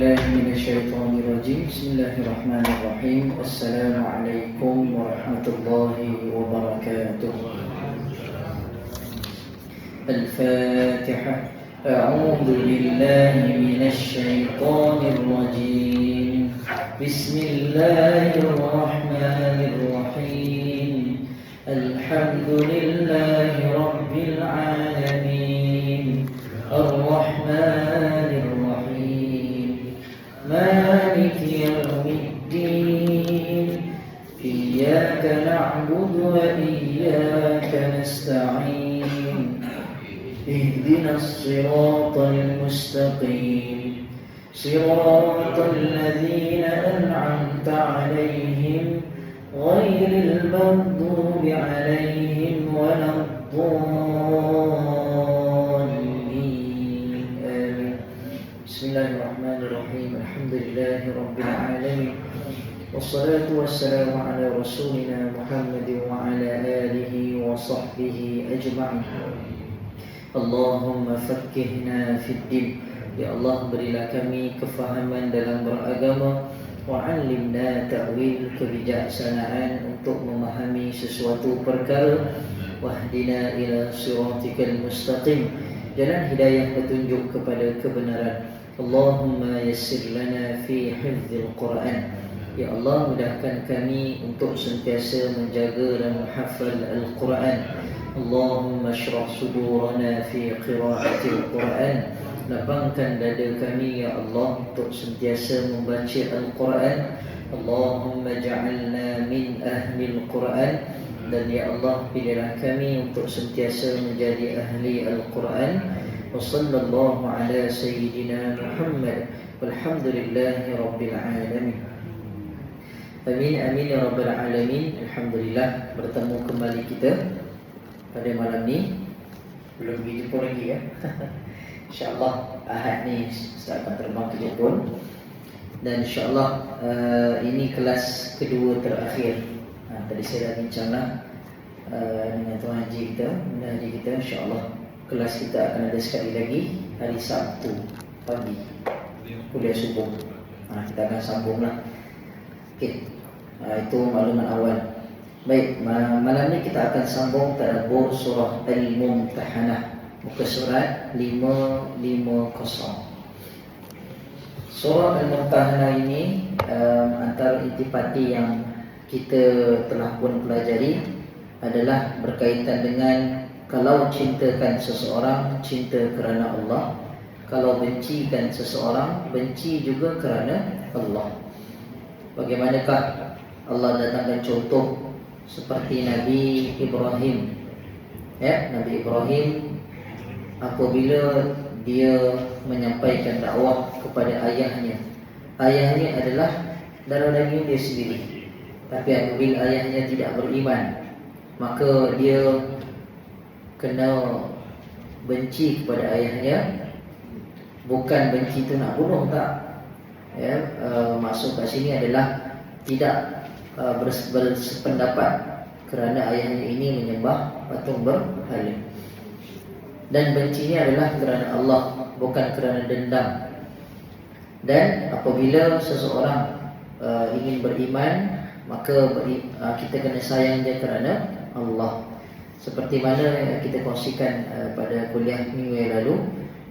بالله من الشيطان الرجيم. بسم الله الرحمن الرحيم. السلام عليكم ورحمة الله وبركاته. الفاتحة. أعوذ بالله من الشيطان الرجيم. بسم الله الرحمن الرحيم. الحمد لله رب العالمين. الرحمن الرحيم. مالك يوم الدين. إياك نعبد وإياك نستعين. اهدنا الصراط المستقيم. صراط الذين أنعمت عليهم غير المغضوب عليهم ولا الضالين. آمين. بسم الله الرحمن الرحيم. الحمد لله رب العالمين، والصلاة والسلام على رسولنا محمد وعلى آله وصحبه أجمعين. Allahumma fakkihna fid din. Ya Allah, berilah kami kefahaman dalam beragama. Wa'allimna ta'wil, kebijaksanaan untuk memahami sesuatu perkara. Wahdina ila siratikal mustaqim, jalan hidayah petunjuk kepada kebenaran. Allahumma yassir lana fi hifdzil Quran. Ya Allah, mudahkan kami untuk sentiasa menjaga dan menghafal Al-Quran. Allahumma syrah sudurana fi qira'atil Quran. Lapangkan dada kami ya Allah untuk sentiasa membaca Al-Quran. Allahumma ja'alna min ahlil Quran. Dan ya Allah, pilihlah kami untuk sentiasa menjadi ahli Al-Quran. Wa sallallahu ala sayyidina Muhammad. Walhamdulillahi rabbil alamin. Amin amin ya rabbal alamin. Alhamdulillah, bertemu kembali kita pada malam ni. Belum pergi Jepun lagi ya. InsyaAllah Ahad ni Ustaz akan terbang ke Jepun. Dan insyaAllah ini kelas kedua terakhir. Tadi saya dah bincang lah dengan Tuan Haji kita, Bunda Haji kita. InsyaAllah kelas kita akan ada sekali lagi hari Sabtu pagi, kuliah subuh. Kita akan sambung lah. Okey, itu maklumat awal. Baik, malam ni kita akan sambung tadabbur surah Al-Mumtahanah, muka surat 550. Surah Al-Mumtahanah ini antara intipati yang kita telah pun pelajari adalah berkaitan dengan kalau cintakan seseorang, cinta kerana Allah. Kalau bencikan seseorang, benci juga kerana Allah. Bagaimanakah Allah datangkan contoh seperti Nabi Ibrahim. Ya, Nabi Ibrahim apabila dia menyampaikan dakwah kepada ayahnya. Ayahnya adalah darah daging dia sendiri. Tapi apabila ayahnya tidak beriman, maka dia kena benci kepada ayahnya. Bukan benci itu nak bunuh, tak. Ya, maksud kat sini adalah tidak bersependapat kerana ayahnya ini menyembah patung berhala. Dan bencinya adalah kerana Allah, bukan kerana dendam. Dan apabila seseorang ingin beriman, maka kita kena sayang dia kerana Allah. Seperti mana kita kongsikan pada kuliah minggu yang lalu,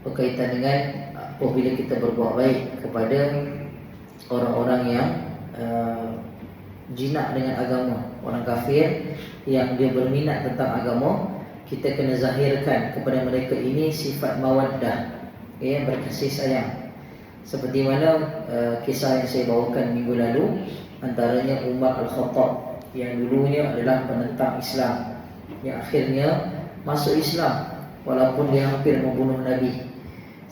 berkaitan dengan apabila kita berbuat baik kepada orang-orang yang jinak dengan agama, orang kafir yang dia berminat tentang agama, kita kena zahirkan kepada mereka ini sifat mawaddah, ya, berkasih sayang. Seperti mana kisah yang saya bawakan minggu lalu, antaranya Umar Al-Khattab yang dulunya adalah penentang Islam, yang akhirnya masuk Islam walaupun dia hampir membunuh Nabi.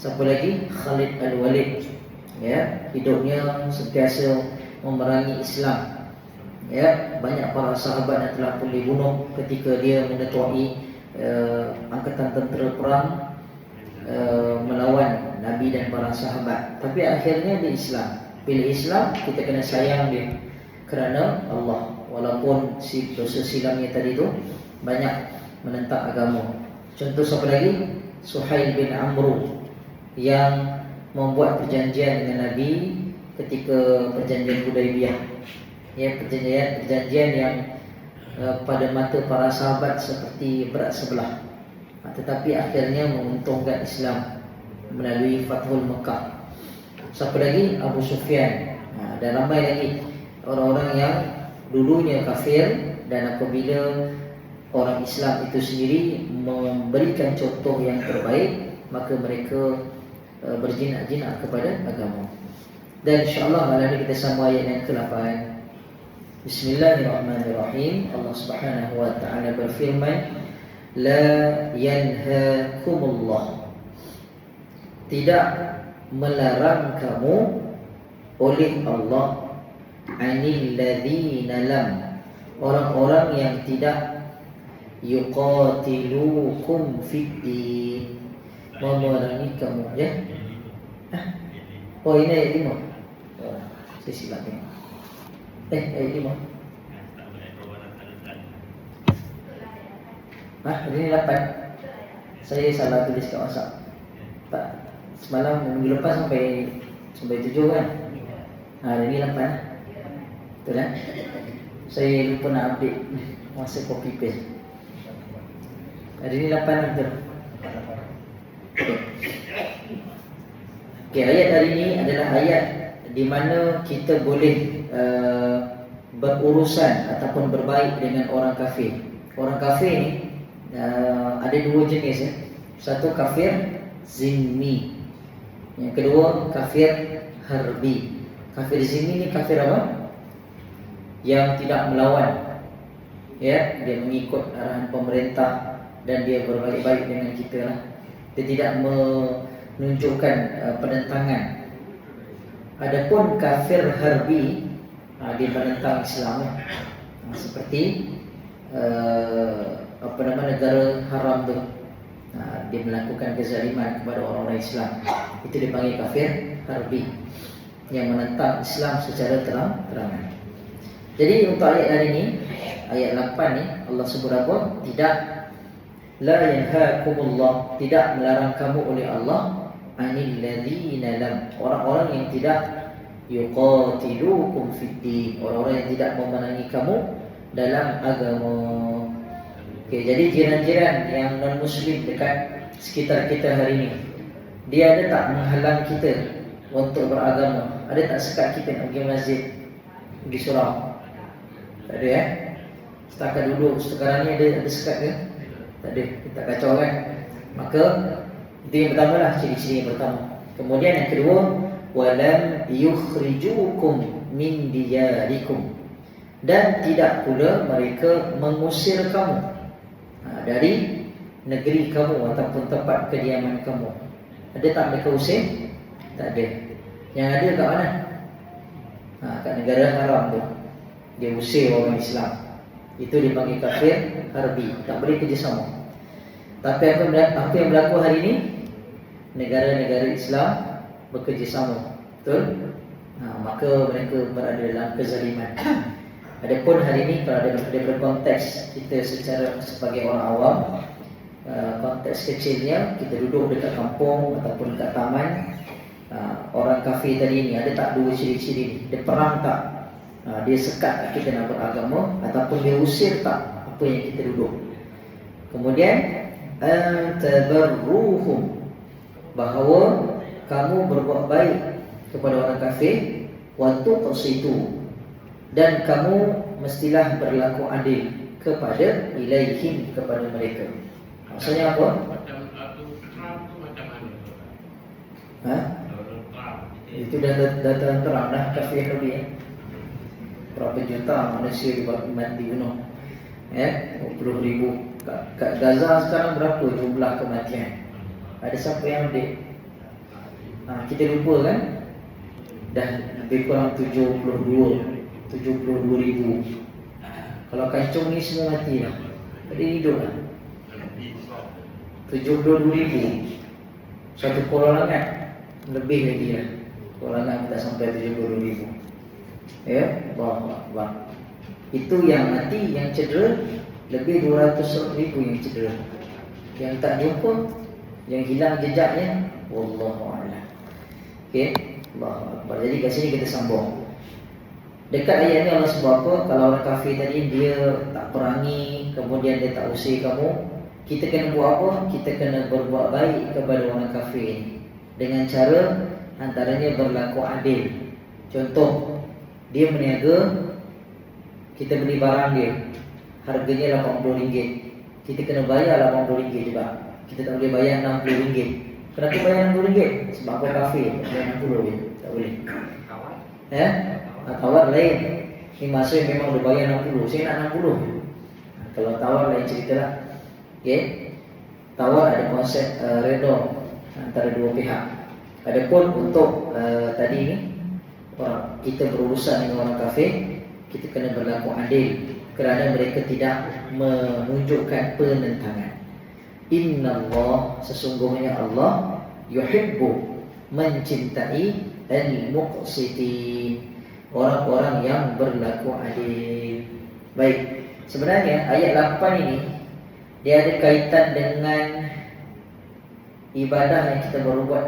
Siapa lagi? Khalid Al-Walid, ya, hidupnya sentiasa memerangi Islam. Ya, banyak para sahabat yang telah pun dibunuh ketika dia mengetuai angkatan tentera perang melawan Nabi dan para sahabat. Tapi akhirnya dia Islam. Bila Islam, kita kena sayang dia kerana Allah, walaupun si dosa silamnya tadi tu banyak menentang agama. Contoh siapa lagi? Suhail bin Amru yang membuat perjanjian dengan Nabi ketika perjanjian Hudaibiyah. Ya, perjanjian yang pada mata para sahabat seperti berat sebelah. Tetapi akhirnya menguntungkan Islam melalui Fathul Mekah. Siapa lagi? Abu Sufyan. Dan ramai lagi orang-orang yang dulunya kafir, dan apabila orang Islam itu sendiri memberikan contoh yang terbaik, maka mereka berjinak-jinak kepada agama. Dan insyaAllah malam ini kita sambung ayat yang ke-8. Bismillahirrahmanirrahim. Allah Subhanahu wa ta'ala berfirman, La yanhakumullah, tidak melarang kamu oleh Allah, anil ladzina lam, orang-orang yang tidak yuqatilukum fiddin, memerangi kamu, ya. Oh, ini ayat 5. Saya silap ni. Ayat 5. Ini 8. Saya salah tulis kat WhatsApp. Tak, semalam minggu lepas sampai 7 kan. Hari ni 8. Betul kan? Saya lupa nak update masa copy paste. Hari ni 8 betul. Okey, ayat hari ini adalah ayat di mana kita boleh berurusan ataupun berbaik dengan orang kafir. Orang kafir ni ada dua jenis, ya. Satu kafir zimmi, yang kedua kafir harbi. Kafir zimmi ni kafir apa? Yang tidak melawan, ya, dia mengikut arahan pemerintah dan dia berbaik-baik dengan kita lah. Dia tidak menunjukkan penentangan. Adapun kafir harbi, dia menentang Islam, seperti negara haram tu, dia melakukan kezaliman kepada orang-orang Islam. Itu dipanggil kafir harbi, yang menentang Islam secara terang-terangan. Jadi untuk ayat hari ini, ayat 8 ni, Allah sebut apa? Tidak, la yanhakumullah, tidak melarang kamu oleh Allah, anil ladzina lam, orang-orang yang tidak yuqatilukum fiddin, orang-orang yang tidak memerangi kamu dalam agama. Okey, jadi jiran-jiran yang non-muslim dekat sekitar kita hari ini, dia ada tak menghalang kita untuk beragama? Ada tak sekat kita nak pergi masjid, pergi surau? Tak ada, ya? Setakat duduk sekarang ni ada sekat ke? Tak ada, kita kacau kan? Maka itu yang pertama lah, ciri-ciri yang pertama. Kemudian yang kedua, walam yukhrijukum min diyarikum, dan tidak pula mereka mengusir kamu dari negeri kamu ataupun tempat kediaman kamu. Ada tak mereka usir? Tak ada. Yang ada kat mana? Kat negara haram tu, dia usir orang Islam. Itu dipanggil kafir harbi, tak boleh kerjasama. Tapi apa yang berlaku hari ini? Negara-negara Islam bekerjasama, betul? Maka mereka berada dalam kezaliman. Adapun hari ini, kalau ada berkonteks kita sebagai orang awam, konteks kecilnya, kita duduk dekat kampung ataupun dekat taman, orang kafir tadi ni ada tak dua ciri-ciri ni? Dia perang tak? Dia sekat kita nak beragama, ataupun dia usir tak apa yang kita duduk? Kemudian tabarruhum, bahawa kamu berbuat baik kepada orang kafir, wa tuqsitu, dan kamu mestilah berlaku adil kepada ilaihim, kepada mereka. Maksudnya apa? Macam Trump tu macam mana? Itu dah terang dah, kafir harbi, ya. Berapa juta manusia dibunuh, ya, 20,000. Kat Gaza sekarang berapa jumlah kematian? Ada siapa yang update? Kita lupa kan? Dah lebih kurang 72,000. Kalau kacung ni semua mati lah. Tadi hidup lah 72,000. Satu kolangan lebih lagi lah. Kolangan tak sampai 72,000. Ya, Allah. Itu yang mati, yang cedera lebih 200,000 yang cedera. Yang tak jumpa, yang hilang jejaknya, wallahu a'lam. Okey, Allahu Akbar. Jadi kat sini kita sambung. Dekat ayat ni Allah sebut apa? Kalau orang kafir tadi dia tak perangi, kemudian dia tak usir kamu, kita kena buat apa? Kita kena berbuat baik kepada orang kafir ini dengan cara antaranya berlaku adil. Contoh, dia berniaga, kita beli barang dia, harganya RM80, kita kena bayar RM80 juga. Kita tak boleh bayar RM60. Kenapa bayar RM60? Sebab apa kafir? Bayar RM60 tak boleh. Tawar lain. Ini maksudnya memang dia bayar RM60. Saya nak RM60. Kalau tawar lain cerita lah. Okay. Tawar ada konsep redha antara dua pihak. Adapun untuk tadi ni, kita berurusan dengan orang kafir, kita kena berlaku adil kerana mereka tidak menunjukkan penentangan. Innallah, sesungguhnya Allah yuhibbu, mencintai al-muqsitin, orang-orang yang berlaku adil. Baik, sebenarnya ayat 8 ini dia ada kaitan dengan ibadah yang kita baru buat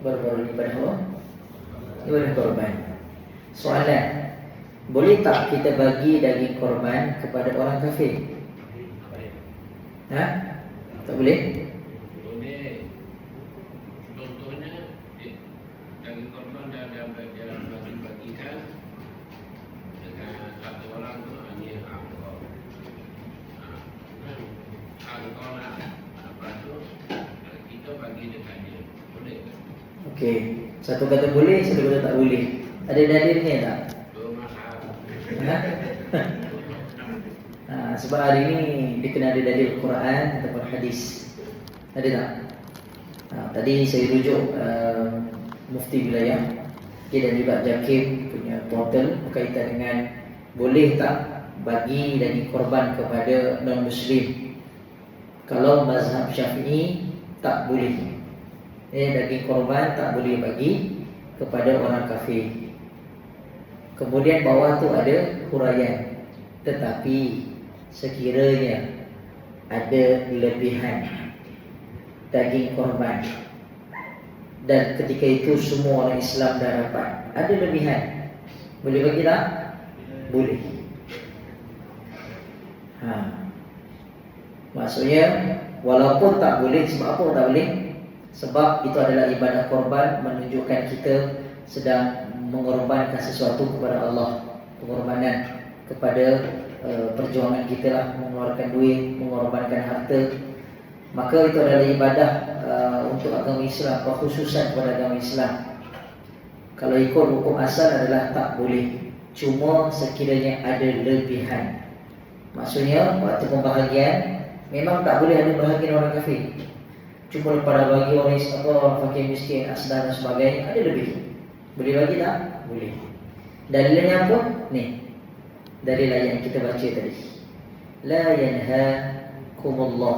baru-baru ni. Ibadah apa? Ibadah korban. Soalan, boleh tak kita bagi daging korban kepada orang kafir? Tak boleh? Boleh. Contohnya daging korban dia bagi-bagikan dengan satu orang tu hanya angkor. Angkor lah. Lepas tu kita bagi dekat dia. Boleh ke? Okey, satu kata boleh, satu kata tak boleh. Ada dalilnya tak? Sebab hari ni dia kena ada dalil Quran ataupun hadis. Ada tak? Tadi saya rujuk Mufti Wilayah dan juga Jakib punya portal berkaitan dengan boleh tak bagi daging korban kepada non-Muslim. Kalau mazhab Syafi'i tak boleh. Daging korban tak boleh bagi kepada orang kafir. Kemudian bawah tu ada huraian. Tetapi sekiranya ada lebihan daging korban dan ketika itu semua orang Islam dah dapat, ada lebihan, boleh bagi tak? Boleh. Maksudnya walaupun tak boleh, sebab apa tak boleh? Sebab itu adalah ibadah korban, menunjukkan kita sedang mengorbankan sesuatu kepada Allah, pengorbanan kepada perjuangan kita lah, mengeluarkan duit, mengorbankan harta. Maka itu adalah ibadah untuk agama Islam, kekhususan kepada agama Islam. Kalau ikut hukum asal adalah tak boleh, cuma sekiranya ada lebihan. Maksudnya waktu pembahagian memang tak boleh ada bahagian orang kafir, cuma pada bagi orang Islam, orang fakir miskin, asnaf dan sebagainya, ada lebih. Boleh bagi tak? Boleh. Dalilnya apa? Ni, dari ayat yang kita baca tadi. La yanhakumullah,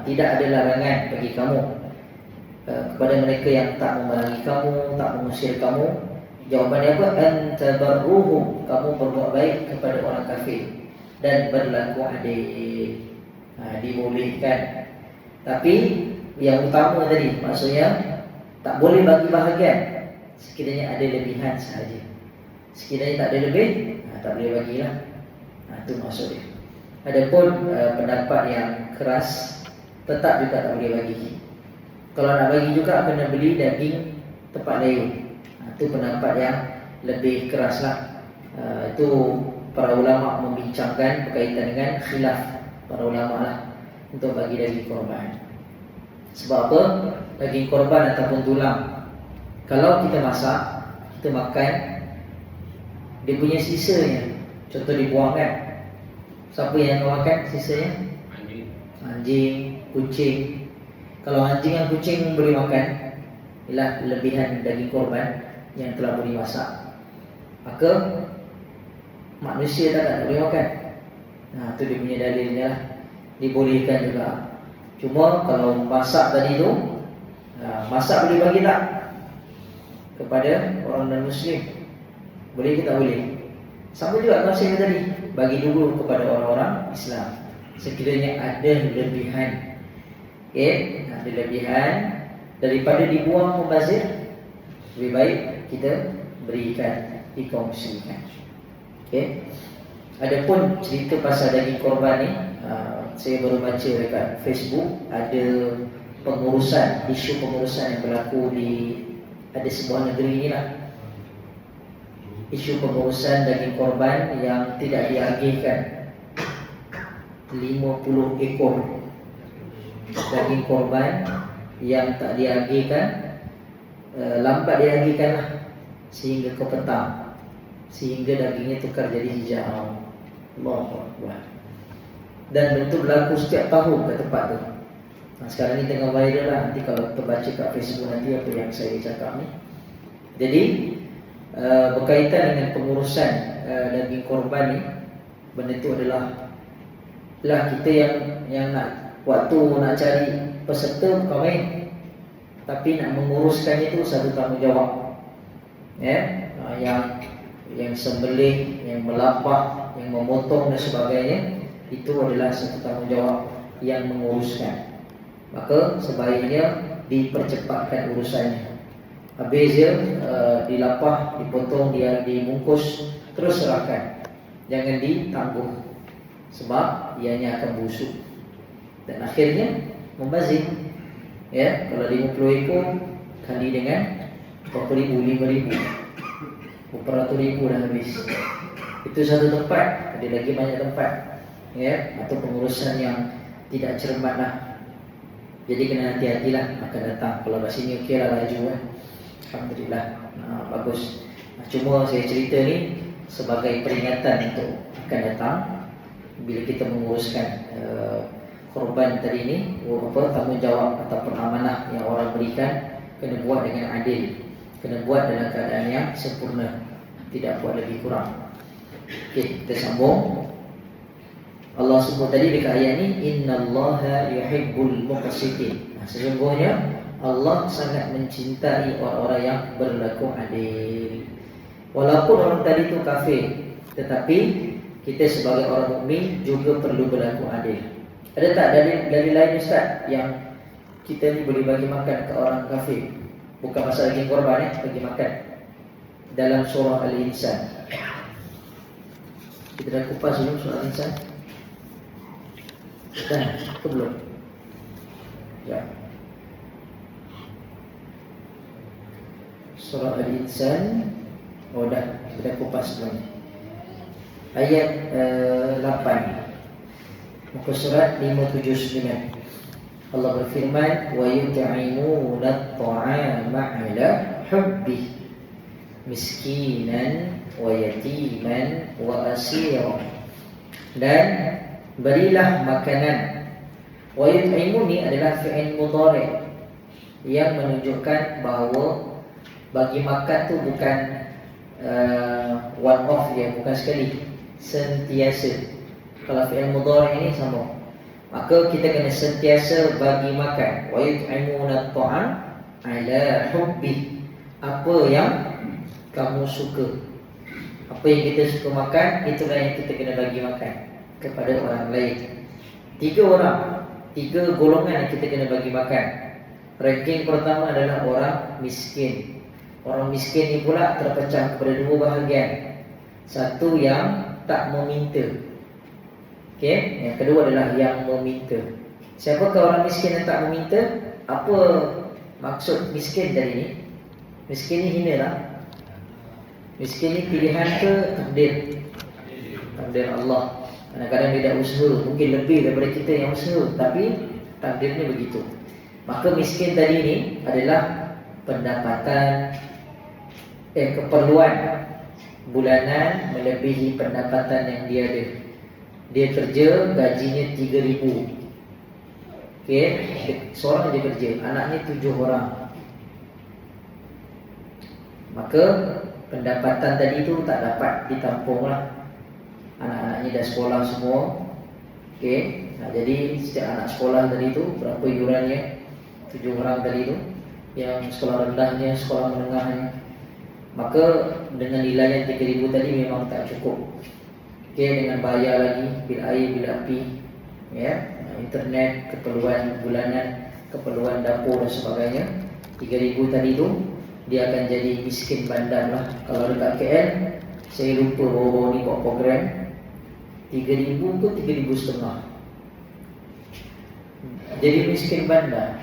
tidak ada larangan bagi kamu kepada mereka yang tak memerangi kamu, tak mengusir kamu. Jawapannya apa? Antabarruhum, kamu berbuat baik kepada orang kafir dan berlaku adil. Dibolehkan. Tapi yang utama tadi, maksudnya tak boleh bagi bahagian sekiranya ada lebihan sahaja. Sekiranya tak ada lebih, tak boleh bagilah. Itu maksud dia. Adapun pendapat yang keras, tetap juga tak boleh bagi. Kalau nak bagi juga kena beli daging tempat lain. Itu pendapat yang lebih keras lah. Itu para ulama membincangkan berkaitan dengan khilaf para ulama lah untuk bagi daging korban. Sebab apa? Daging korban ataupun tulang, kalau kita masak, kita makan, dia punya sisanya, contoh dibuangkan, siapa yang akan makan sisanya? Anjing, kucing. Kalau anjing dan kucing boleh makan, ialah lebihan daging korban yang telah boleh masak, maka manusia tak boleh makan. Itu dia punya dalilnya lah. Dibolehkan juga. Cuma kalau masak tadi tu, masak boleh bagi tak kepada orang non-Muslim? Boleh ke tak boleh? Sama juga konsep tadi, bagi dulu kepada orang-orang Islam sekiranya ada lebihan. Ada lebihan daripada dibuang membazir, Lebih baik kita berikan, dikongsikan. Okey. Adapun cerita pasal daging korban ni, saya baru baca dekat Facebook ada isu pengurusan yang berlaku di ada sebuah negeri ni lah. Isu pengurusan daging korban yang tidak diagihkan 50 ekor daging korban yang tak diagihkan, lambat diagihkan lah sehingga ke petang, sehingga dagingnya tukar jadi hijau. Allahu Akbar. Dan itu berlaku setiap tahun ke tempat tu. Sekarang ni tengah viral lah. Nanti kalau terbaca kat Facebook nanti apa yang saya cakap ni. Jadi berkaitan dengan pengurusan daging korban ni, benda tu adalah kita yang nak waktu nak cari peserta bukan main, tapi nak menguruskannya itu satu tanggungjawab. Ya, yang sembelih, yang melapah, yang memotong dan sebagainya, itu adalah satu tanggungjawab yang menguruskan. Maka sebaiknya dipercepatkan urusannya. Habis dia dilapah, dipotong, dia dibungkus, terus serahkan. Jangan ditangguh, sebab ianya akan busuk dan akhirnya membazir. Ya, kalau 50 ekor kali dengan berapa ribu, 5,000, berapa ratus ribu dah habis. Itu satu tempat, ada lagi banyak tempat. Ya, atau pengurusan yang tidak cermat lah. Jadi kena hati-hatilah akan datang. Kalau kat sini okey lah, laju kan. Alhamdulillah, bagus. Cuma saya cerita ni sebagai peringatan untuk akan datang bila kita menguruskan korban tadi ni, tanggungjawab ataupun amanah yang orang berikan, kena buat dengan adil, kena buat dalam keadaan yang sempurna, tidak buat lebih kurang. Okey, kita sambung. Allah sebut tadi dekat ayat ni, innallaha yuhibbul muqsitin. Sesungguhnya Allah sangat mencintai orang-orang yang berlaku adil. Walaupun orang tadi tu kafir, tetapi kita sebagai orang mukmin juga perlu berlaku adil. Ada tak dari lain ustaz yang kita ni boleh bagi makan ke orang kafir? Bukan pasal daging korban bagi makan. Dalam surah Al-Insan. Kita dah kupas dulu surah Al-Insan. Dah, ke belum? Ya. Surah Al-Insan. Oh dah, kita kupas sebenarnya. Ayat 8. Muka surat 579. Allah berfirman, wa yut'imuna at-ta'ama 'ala hubbih miskinan wa yatiman wa asira. Dan berilah makanan. Wa yut'imu ni adalah fi'il mudhari' yang menunjukkan bahawa bagi makan tu bukan one off dia, bukan sekali, sentiasa. Kalau fi'il mudhari' ini sama, maka kita kena sentiasa bagi makan. Wa yut'imuna at-ta'am 'ala hubbi. Apa yang kamu suka, apa yang kita suka makan, itulah yang kita kena bagi makan kepada orang lain. 3 golongan yang kita kena bagi makan. Ranking pertama adalah orang miskin. Orang miskin ni pula terpecah kepada 2 bahagian. Satu yang tak meminta. Okey, yang kedua adalah yang meminta. Siapakah orang miskin yang tak meminta? Apa maksud miskin dari ni? Miskin ni hina lah. Miskin ni pilihan ke takdir? Takdir Allah. Kadang-kadang dia dah usaha, mungkin lebih daripada kita yang usaha, tapi takdirnya begitu. Maka miskin tadi ni adalah pendapatan, keperluan bulanan melebihi pendapatan yang dia ada. Dia kerja, gajinya 3,000. Okey, seorang dia kerja, anaknya 7 orang. Maka pendapatan tadi tu tak dapat ditampung lah. Anak-anaknya dah sekolah semua. Okey, jadi setiap anak sekolah tadi tu berapa yurannya? 7 orang tadi tu. Yang sekolah rendahnya, sekolah menengahnya. Maka dengan nilai yang 3,000 tadi memang tak cukup. Okey, dengan bayar lagi bil air, bil api, ya, internet, keperluan bulanan, keperluan dapur dan sebagainya. 3,000 tadi tu dia akan jadi miskin bandar lah. Kalau dekat KL, saya lupa baru-baru ni buat program 3,000 ke 3,500. Jadi miskin bandar.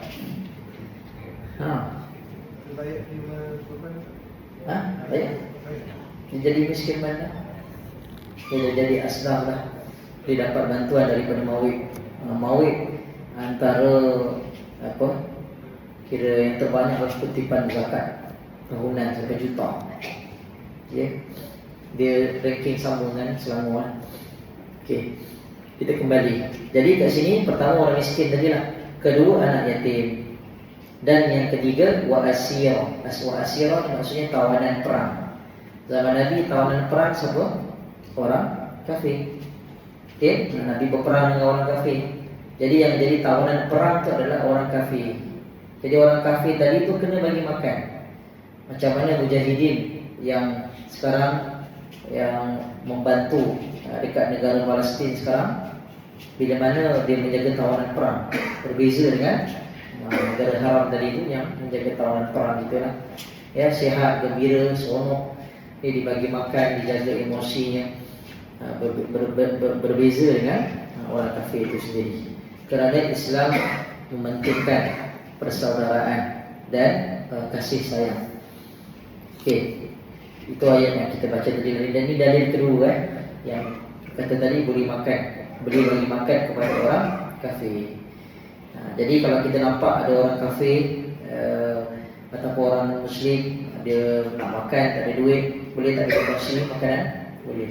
Layak lima korban. Layak. Dia jadi miskin bandar. Dia jadi asnaf lah. Dia dapat bantuan daripada Mawib. Mawib antara kira yang terbanyak adalah kutipan zakat tahunan sampai juta. Dia ranking sama dengan Selangor. Kita kembali. Jadi kat sini pertama orang miskin tadi lah. Kedua anak yatim. Dan yang ketiga wa'asirah. Wa'asirah maksudnya tawanan perang. Zaman Nabi tawanan perang siapa? Orang kafir. Nabi berperang dengan orang kafir. Jadi yang jadi tawanan perang tu adalah orang kafir. Jadi orang kafir tadi tu kena bagi makan. Macam mana mujahidin yang sekarang yang membantu dekat negara Palestin sekarang, bila mana dia menjaga tawanan perang. Berbeza dengan negara haram tadi itu yang menjaga tawanan perang itulah. Sihat, gembira, seronok. Dia dibagi makan, dijaga emosinya. Berbeza dengan orang kafir itu sendiri. Kerana Islam mementingkan persaudaraan dan kasih sayang. Itu ayat yang kita baca tadi. Dan ini dalil kedua yang kata tadi boleh bagi makan kepada orang kafir. Jadi kalau kita nampak ada orang kafir ataupun orang muslim, dia nak makan tak ada duit, boleh tak kita kongsi makanan? Boleh.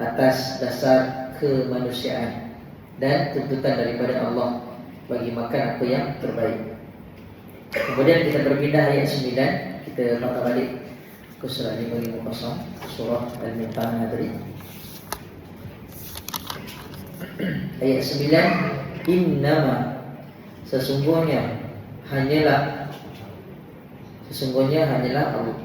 Atas dasar kemanusiaan dan tuntutan daripada Allah bagi makan apa yang terbaik. Kemudian kita berpindah ayat 9. Kita baca balik ke surah 550, surah Al-Mumtahanah tadi. Ayat 9, innama sesungguhnya hanyalah Allah.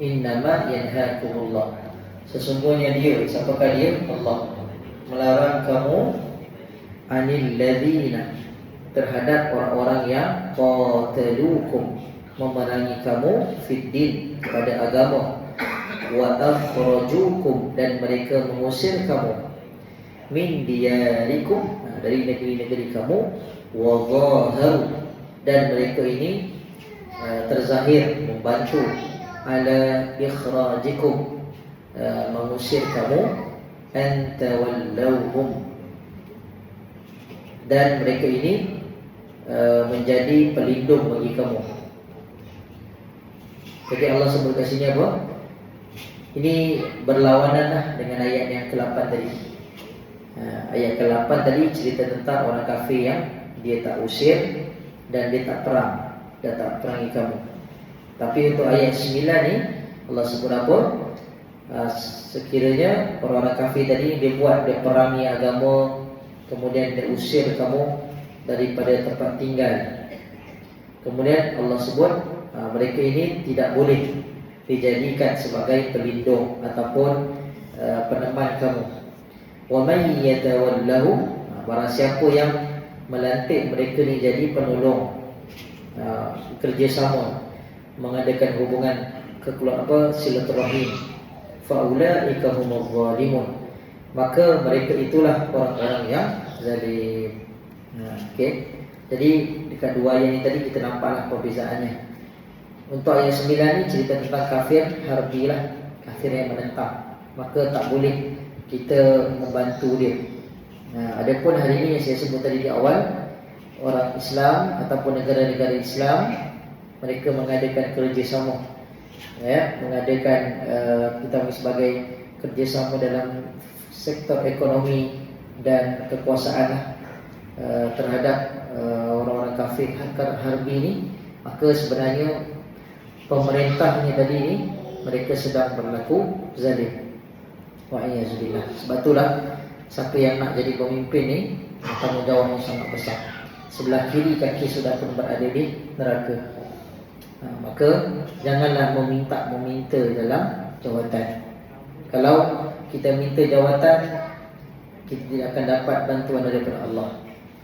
Innama yanhaakumullah. Sesungguhnya dia, siapakah dia? Allah melarang kamu anil ladzina, terhadap orang-orang yang qatalukum, memerangi kamu fiddin, kepada agama, wa akhrajukum, dan mereka mengusir kamu min diyarikum, dari negeri-negeri kamu, wa zaharu, dan mereka ini terzahir membantu ala ikhrajikum, mengusir kamu, antawallauhum, dan mereka ini menjadi pelindung bagi kamu. Jadi Allah sebut kat sini apa? Ini berlawanan lah dengan ayat yang ke-8 tadi. Ayat ke-8 tadi cerita tentang orang kafir yang dia tak usir dan dia tak perang, dia tak perangi kamu. Tapi untuk ayat 9 ni Allah sebut apa? Sekiranya orang-orang kafir tadi dia perangi agama, kemudian dia usir kamu daripada tempat tinggal. Kemudian Allah sebut mereka ini tidak boleh dijadikan sebagai pelindung ataupun peneman kamu. Wa may yatawallahu, barang siapa yang melantik mereka ni jadi penolong, kerjasama, mengadakan hubungan silaturahim, fa ulaika humuz zalimun, maka mereka itulah orang-orang yang zalim. Jadi dekat dua ayat ni tadi kita nampaklah perbezaannya. Untuk ayat 9 ni cerita tentang kafir harbi lah, kafir yang menentang, maka tak boleh kita membantu dia. Adapun hari ini yang saya sebut tadi di awal, orang Islam ataupun negara-negara Islam, mereka mengadakan kerjasama, mengadakan kita sebagai kerjasama dalam sektor ekonomi dan kekuasaan terhadap orang-orang kafir harbi ini. Maka sebenarnya pemerintahnya tadi ni mereka sedang berlaku zalim. Wa'iyyazubillah. Sebab itulah siapa yang nak jadi pemimpin ni, tanggungjawabnya sangat besar. Sebelah kiri kaki sudah pun berada di neraka. Maka janganlah meminta dalam jawatan. Kalau kita minta jawatan, kita tidak akan dapat bantuan daripada Allah.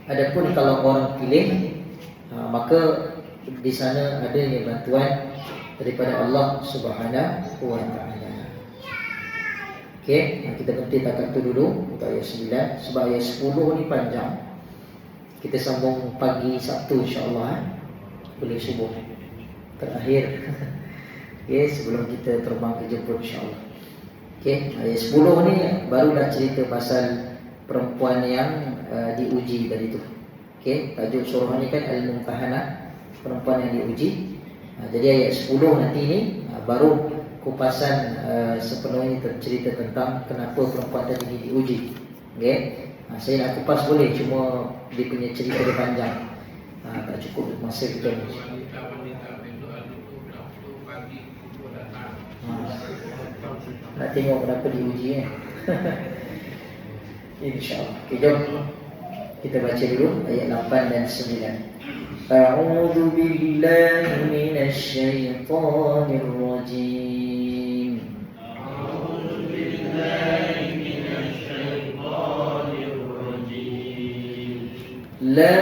Adapun kalau orang pilih, maka di sana adanya bantuan daripada Allah Subhanahu wa taala. Okey, kita berhenti takat tu dulu untuk ayat 9 sebab ayat 10 ni panjang. Kita sambung pagi Sabtu insya-Allah boleh subuh terakhir. Okey, sebelum kita terbang ke Jepun insya-Allah. Okey, ayat 10 ni baru dah cerita pasal perempuan yang diuji tadi tu. Okey, tajuk surah ni kan Al-Mumtahanah, perempuan yang diuji. Jadi ayat 10 nanti ni baru kupasan sepenuhnya cerita tentang kenapa perempuan tadi ni diuji. Okey. Saya nak kupas boleh, cuma dia punya cerita dia panjang. Tak cukup masa kita ni. Wanita-wanita berdoa itu waktu pagi subuh datang. Nak tengok kenapa diuji InsyaAllah. Okay, jom kita baca dulu ayat 8 dan 9. A'udzu billahi minasy syaithanir rajim. A'udzu billahi minasy syaithanir rajim. La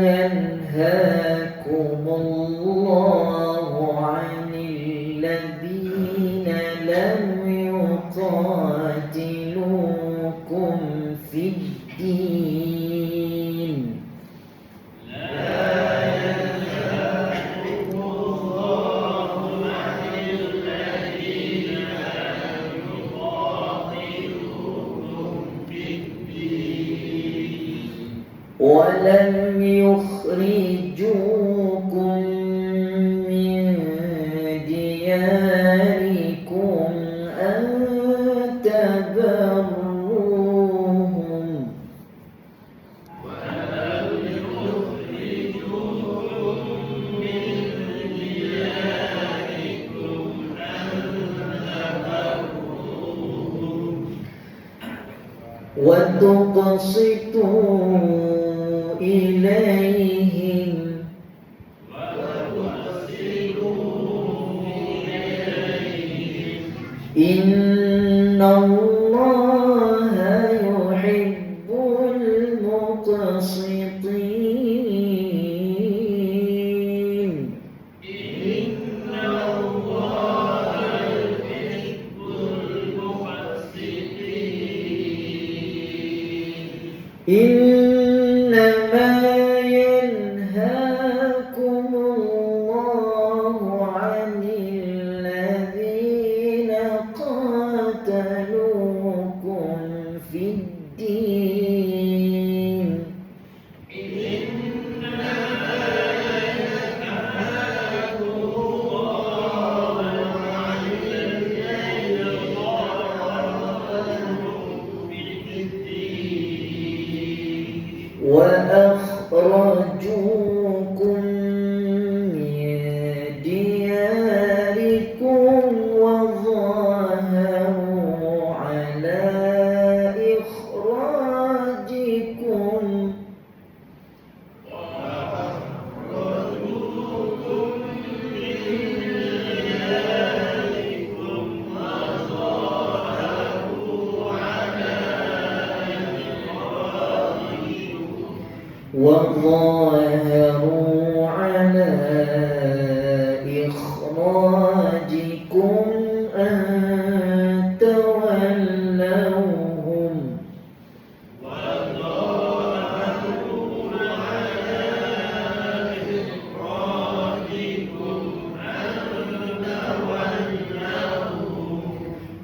yanhaakumullahu 'anil ladzina lam yuqatilukum fid din. ولم يخرجوكم من دياركم أن تبروهم وتقسطوا إليهم إن الله يحب المقسطين. إنما ينهاكم الله عن الذين قاتلوكم في الدين وأخرجوكم من دياركم وظاهروا على إخراجكم وظاهروا على إخراجكم أن تولوهم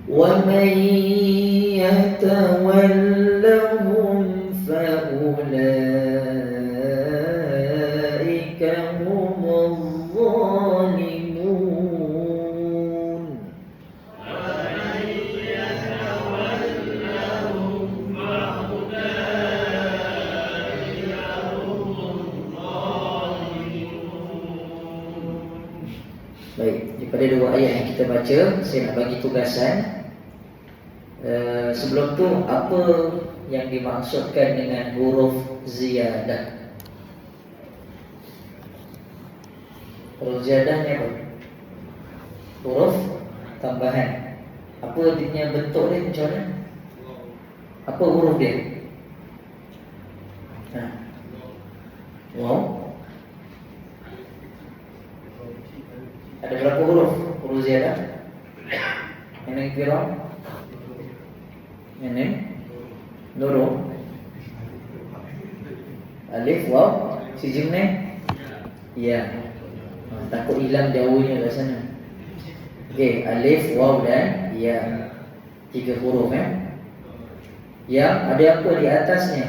ومن يتولهم فأولئك هم الظالمون. Baik, daripada dua ayat yang kita baca, saya nak bagi tugasan. Sebelum tu, apa yang dimaksudkan dengan huruf ziyadah? Huruf ziyadah ni apa? Huruf tambahan. Apa dia punya bentuk dia macam mana? Apa huruf dia? Wow. Ada berapa huruf? ziyadah? Yang ni kira? Yang ni? Nurul. Alif, waw. Si jim ni? Ya. Takut hilang jauhnya kat sana. Okey, alif, waw dan ya. 3 huruf Ya, ada apa di atasnya?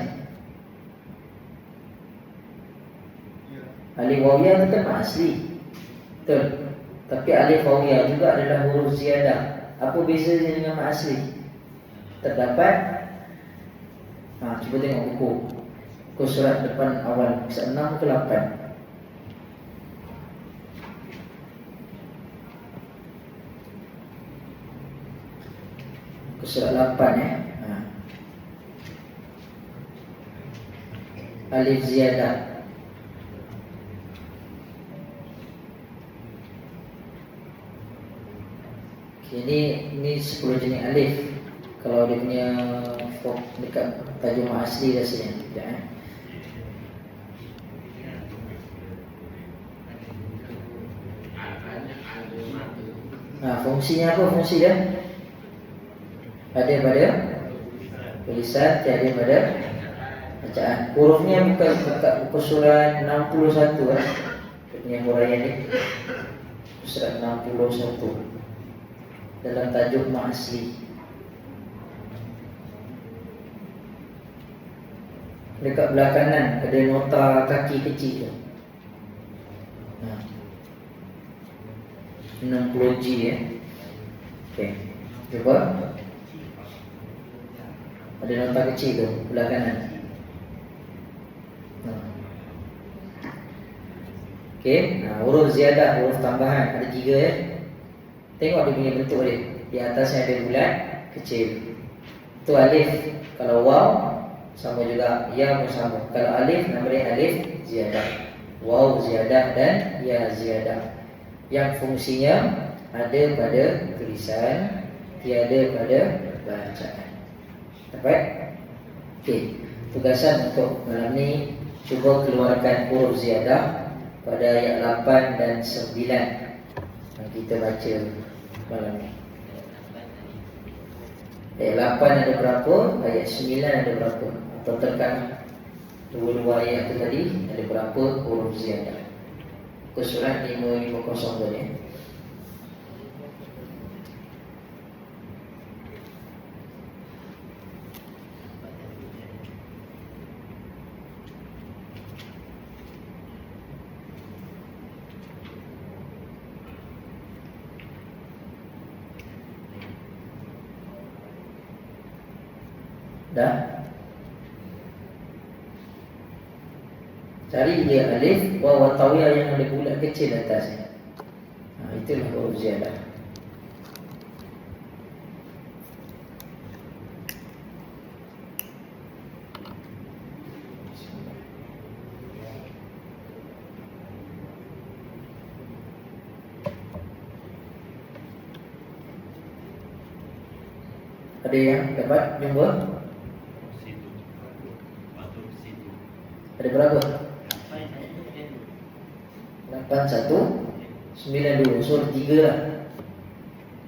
Alif waw ya itu kan asli. Betul. Tapi alif waw ya juga adalah huruf ziyadah. Apa bezanya dengan mak asli? Terdapat cuba tengok buku. Buku surat depan awal, 6 ke 8. Buku surat 8 Alif ziyadah. Ini 10 jenis alif. Kalau dia punya dekat terjemah asli rasanya tidak fungsinya apa fungsi dia? Ada pada tulisan, tiada pada bacaan. Hurufnya bukan dekat buku surat 61 Dia punya huraian ni. Surat 61 dalam tajuk mak asli. Dekat belah kanan ada nota kaki kecil tu. 60G Okey. Cuba. Ada nota kecil tu belah kanan. Okey, huruf ziyadah, huruf tambahan ada 3 Tengok dia punya bentuk dia. Di atasnya ada bulat kecil. Itu alif. Kalau waw sama juga, ya pun sama. Kalau alif nama dia alif ziyadah. Waw ziyadah dan ya ziyadah. Yang fungsinya ada pada tulisan, tiada pada bacaan. Dapat? Okey. Tugasan untuk malam ni, cuba keluarkan huruf ziyadah pada ayat 8 dan 9 yang kita baca malam ni. Ayat 8 ada berapa? Ayat 9 ada berapa? Atau tekan dua-dua ayat tu tadi ada berapa huruf ziyadah? Ke surat 550 tadi. Dah? Cari dia alif, waw, tawiyah yang ada bulat kecil atasnya. Itulah huruf ziyadah. Ada yang dapat jumpa? Ada berapa? 8192. So 3 lah.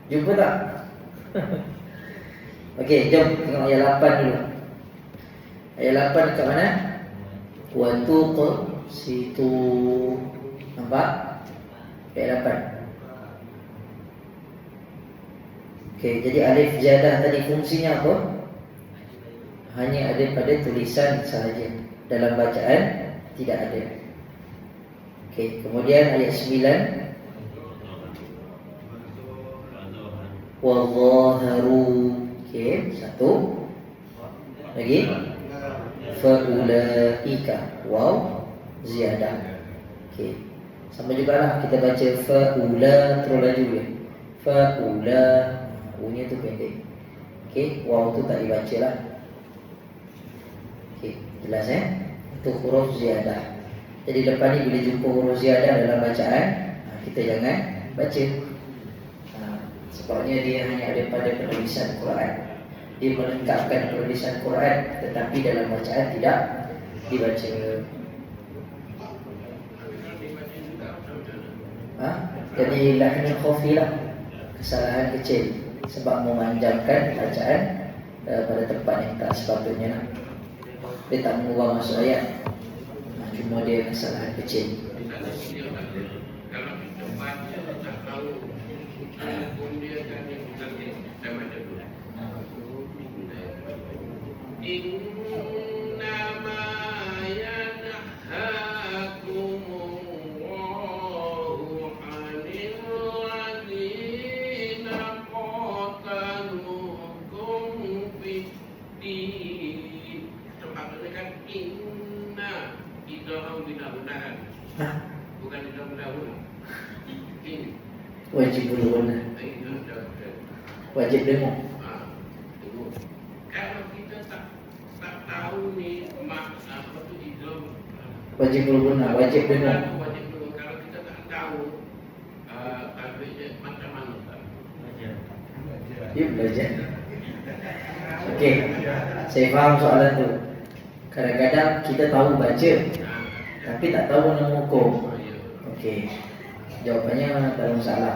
Jumpa tak? Okey, jom tengok ayat 8 dulu. Ayat 8 dekat mana? Wa tuqsitu. Nampak? Ayat 8. Okey, jadi alif ziyadah tadi fungsinya apa? Hanya ada pada tulisan sahaja. Dalam bacaan tidak ada. Okey, kemudian ayat 9. Wadhaharu. Okey, satu. Lagi. Faulaika. Waw ziyadah. Okey. Sama jugalah kita baca faula terus laju dia. Faula, U-nya tu pendek. Okey, waw tu tak dibaca lah. Okey, jelas Itu huruf ziyadah. Jadi lepas ni bila jumpa huruf ziyadah dalam bacaan, kita jangan baca. Sebabnya dia hanya ada pada penulisan Quran. Dia melengkapkan penulisan Quran, tetapi dalam bacaan tidak dibaca. Jadi lahnul khafi lah. kesalahan kecil sebab memanjangkan bacaan pada tempat yang tak sepatutnya lah. Dia tak mengubah maksud ayat, cuma dia kesalahan kecil. Kalau kita baca tak tahu hukum dia kan dia bukan dia. Saya baca dulu. Innama yanhakumullahu 'anil ladzina qataluukum fid-din. Sepatutnya kan inna idgham bina-binahan. Bukan idgham bina-binahan. Ini Wajib berguna, itu dah. wajib dengar. Tunggu. Kalau kita tak tahu ni apa tu idgham, Wajib berguna, wajib dengar. wajib dulu. Kalau kita tak tahu tajwidnya macam mana tak? Dia belajar. Okey, saya faham soalan tu. Kadang-kadang kita tahu baca, tapi tak tahu nama hukum. Okey, jawapannya tak ada masalah.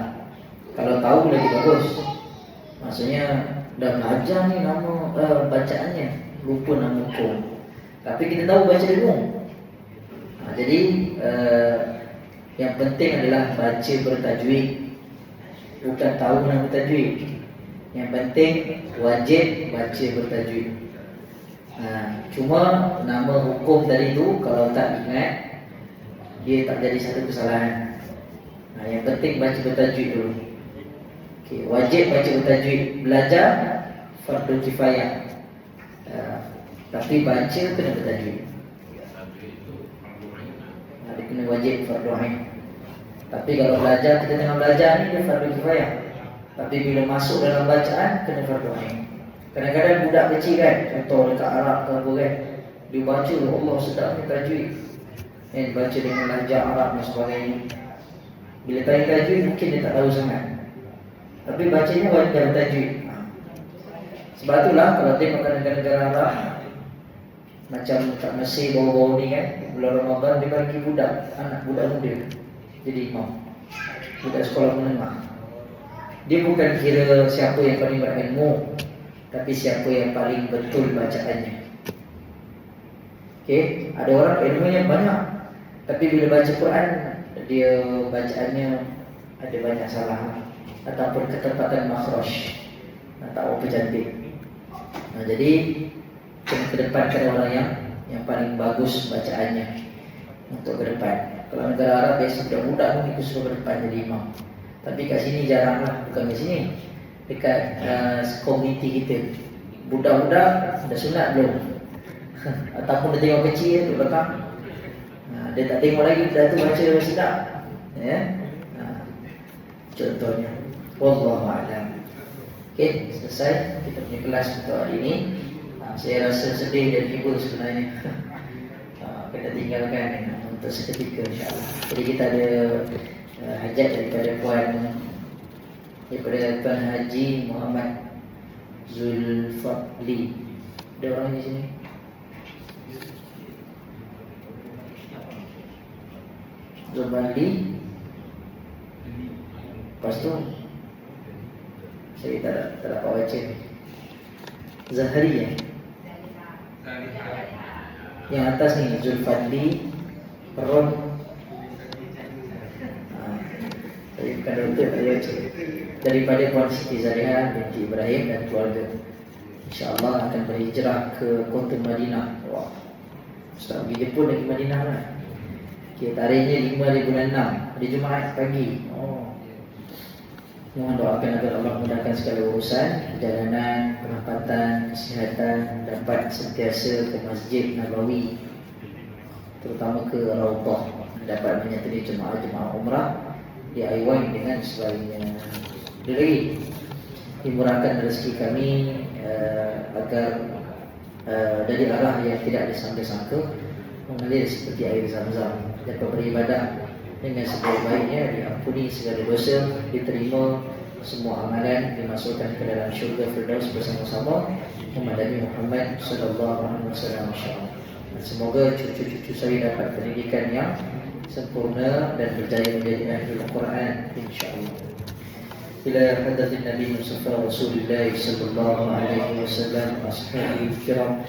Kalau tahu lagi bagus. Maksudnya dah belajar ni nama bacaannya, lupa nama hukum. Tapi kita tahu baca dengung. Jadi yang penting adalah baca bertajwid, bukan tahu nama tajwid. Yang penting wajib baca bertajwid. Cuma nama hukum tadi tu kalau tak ingat, dia tak jadi satu kesalahan. Yang penting baca bertajwid dulu. Okay, wajib baca bertajwid. Belajar fardu kifayah, tapi baca kena bertajwid. Dia kena wajib fardu ain. Tapi kalau belajar, kita tengah belajar ni dia fardu kifayah. Tapi bila masuk dalam bacaan kena fardu ain. Kadang-kadang budak kecil kan, contoh dekat Arab ke apa kan, dia baca Allah sedap ni tajwid. Baca dengan lahjah Arab dan sebagainya. Bila tanya tajwid mungkin dia tak tahu sangat, tapi bacanya wajib tajwid. Sebab itulah kalau tengok negara-negara Arab, macam kat Mesir baru-baru ni kan, bulan Ramadan dia bagi anak budak muda jadi imam, budak sekolah menengah. Dia bukan kira siapa yang paling berilmu, tapi siapa yang paling betul bacaannya. Okey, ada orang ilmunya banyak, tapi bila baca Quran dia bacaannya ada banyak salah ataupun ketepatan makhraj, tak apa cantik. Jadi kena kedepankan orang yang paling bagus bacaannya untuk ke depan. Kalau negara Arab biasa budak-budak pun ikut suruh ke depan jadi imam. Tapi kat sini jarang lah, bukan di sini. Dekat komuniti kita, budak-budak dah sunat belum? Ataupun dia tengok kecil duduk belakang, dia tak tengok lagi, dah tu baca sedap, ya? Contohnya. Wallahu a'lam. Okey, selesai kita punya kelas untuk hari ini. Saya rasa sedih dan hibur sebenarnya. Kita tinggalkan untuk seketika insya-Allah. Jadi kita ada hajat daripada Tuan Haji Muhammad Zulfaqli. Ada orang di sini? Zulfaqli. Lepas tu saya tak dapat baca. Zahari ya? Yang atas ni Zulfaqli Ron. Saya bukan doktor, saya baca. Daripada Puan Siti Zaliha binti Ibrahim dan keluarga, InsyaAllah akan berhijrah ke kota Madinah. Wah, Ustaz pergi Jepun lagi Madinah lah. Okay, tarikhnya 5 hari bulan 6, hari Jumaat pagi. Mohon doakan agar Allah mudahkan segala urusan, perjalanan, penempatan, kesihatan, dapat sentiasa ke Masjid Nabawi, terutama ke Raudhah, dapat menyertai jemaah-jemaah umrah di Aiwan dengan sebagainya. Ada lagi, dimurahkan rezeki kami agar dari arah yang tidak disangka-sangka mengalir seperti air Zam-Zam, dapat beribadah dengan sebaik-baiknya, diampuni segala dosa, diterima semua amalan, dimasukkan ke dalam syurga Firdaus bersama-sama memadani Muhammad sallallahu alaihi wasallam insyaallah. Semoga cucu-cucu saya dapat pendidikan yang sempurna dan berjaya menjadi ahli Al-Quran insyaallah. إلى حضرة النبي المصطفى رسول الله صلى الله عليه وسلم وأصحابه الكرام